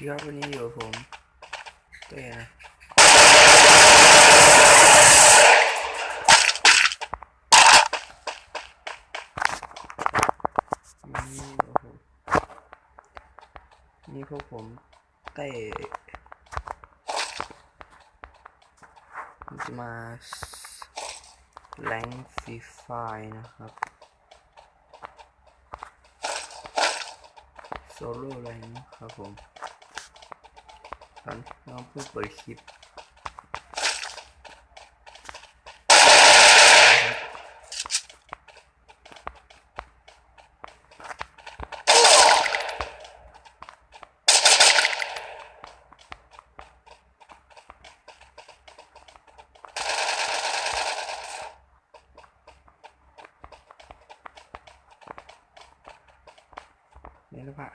ดีครับวันนี้อยู่ผมเต้นะนี่พวกผมเต้จะมาแรงฟรีไฟนะครับโซโล่แรงครับผมตอนน้องเพิ่งเปิดคลิปนี่แล้วปะ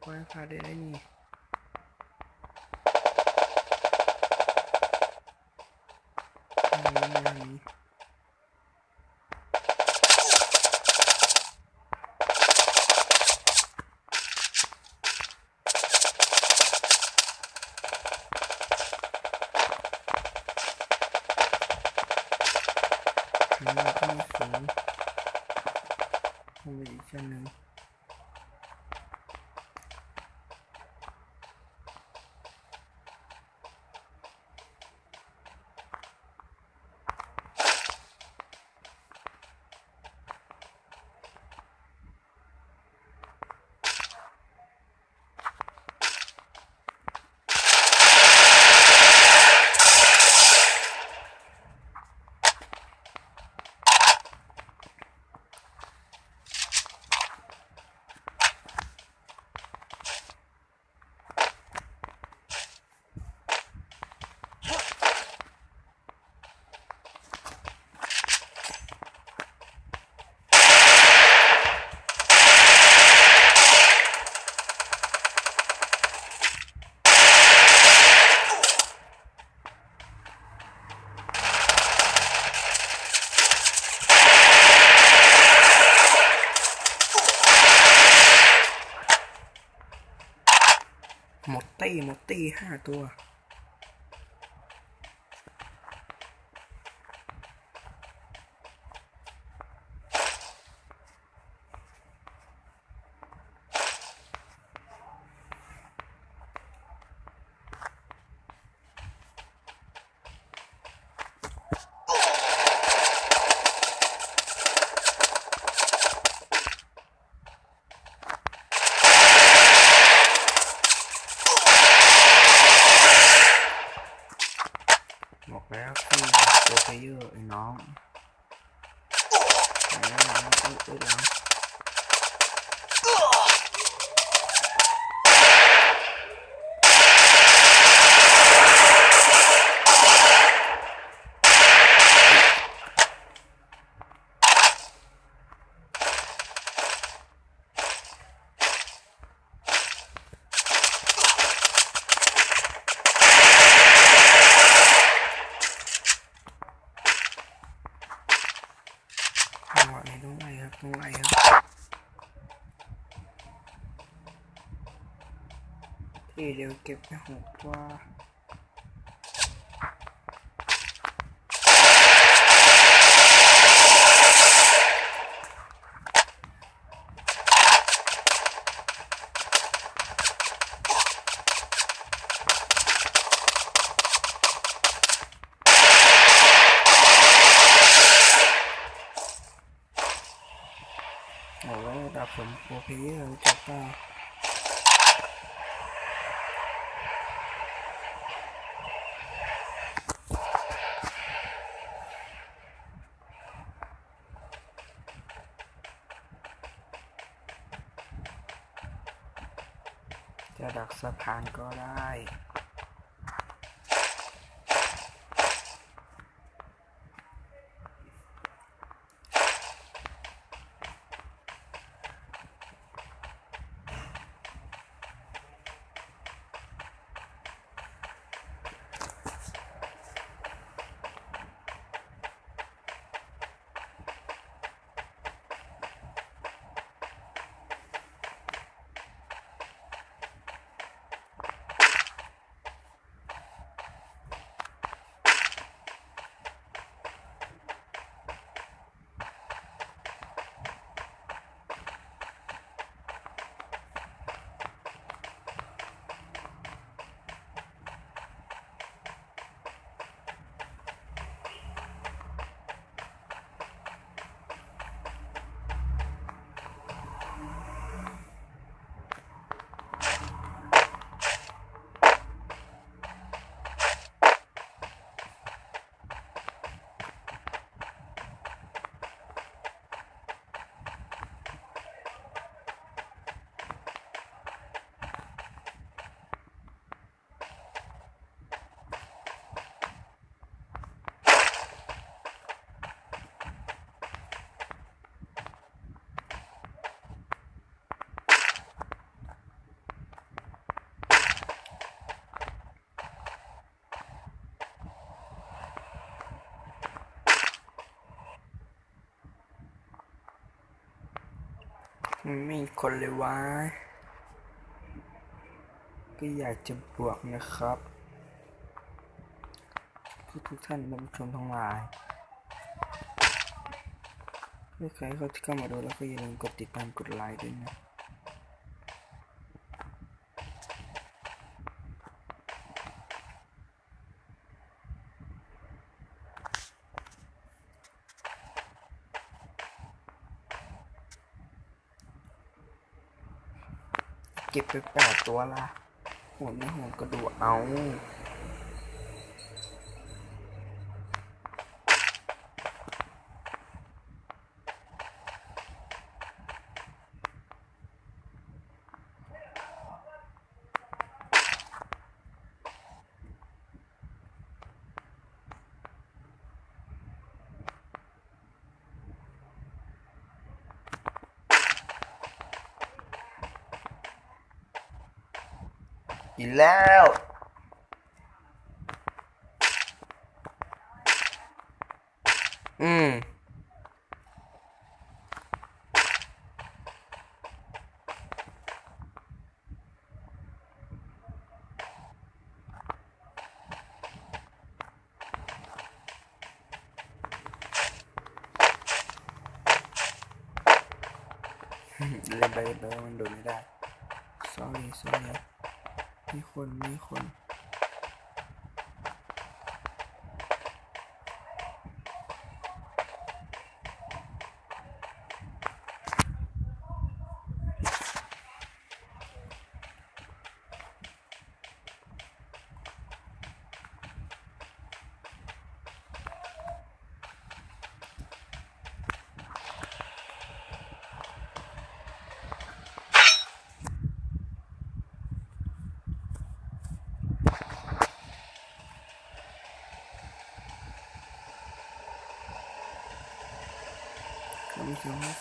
ปล่อยผ่าได้นี่เราต้องสูงลงไปอีกชั้นหนึ่งหมดตี้5 ตัวบอกแล้วที่โปรเพเยอร์ไอ้น้องแล้วจังหวะนี้ต้องไล่ครับที่เดียวเก็บไป6 ตัวบอกว่าระดับผมโปรเพเยอร์จับได้จะดักสะพานก็ได้ มันไม่มีคนเลยวะก็อยากจะบวกนะครับทุกท่านท่านผู้ชมทั้งหลายถ้าใครเขาที่เข้ามาดูแล้วก็อย่าลืมกดติดตามกดไลค์ด้วยนะเก็บไป8 ตัวละโหดไม่โหดก็ดูเอาอีกแล้วเล่นไปมันโดนไม่ได้ sorry มีคน ไม่คิดว่า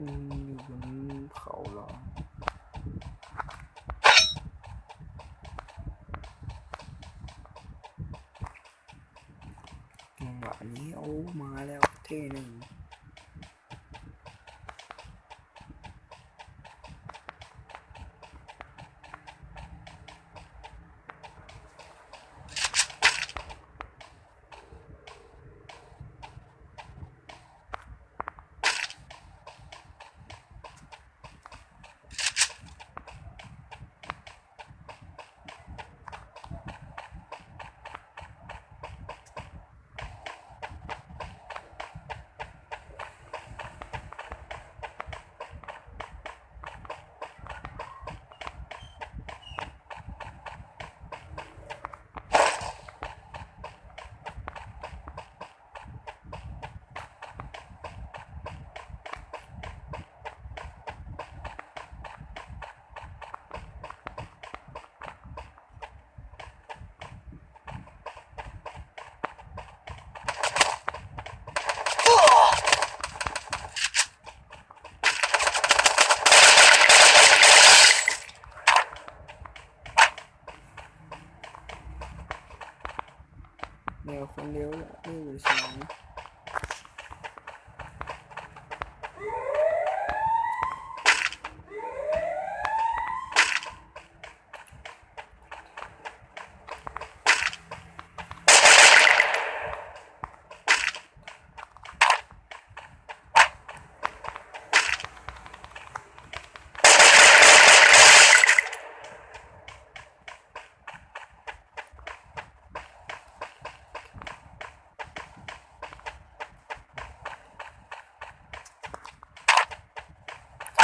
อยู่บนเขาเหรอจังหวะนี้โอ้มาแล้วเท่หนึ่ง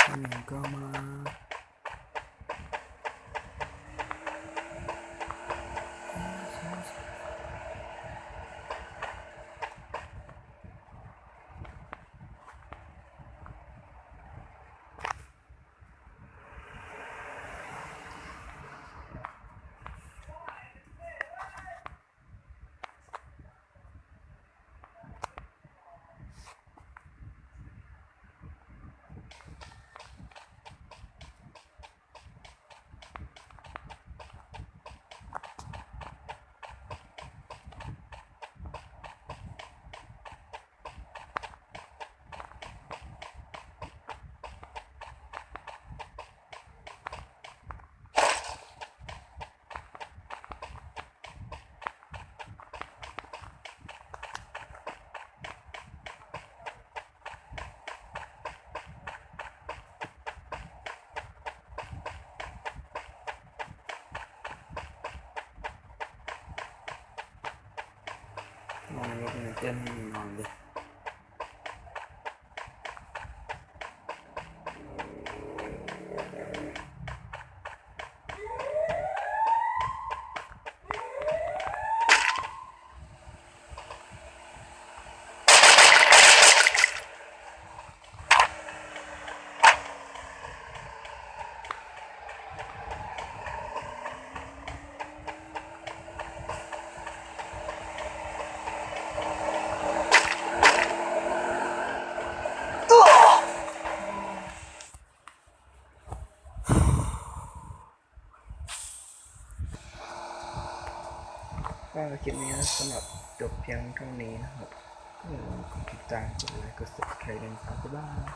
หนึ่งก็มาลองยกมือเต้นนอนเลยก็คลิปนี้สำหรับจบเพียงเท่านี้นะครับก็อย่าลืมกดติดตามกดไลค์กด subscribe กันครับบ๊ายบาย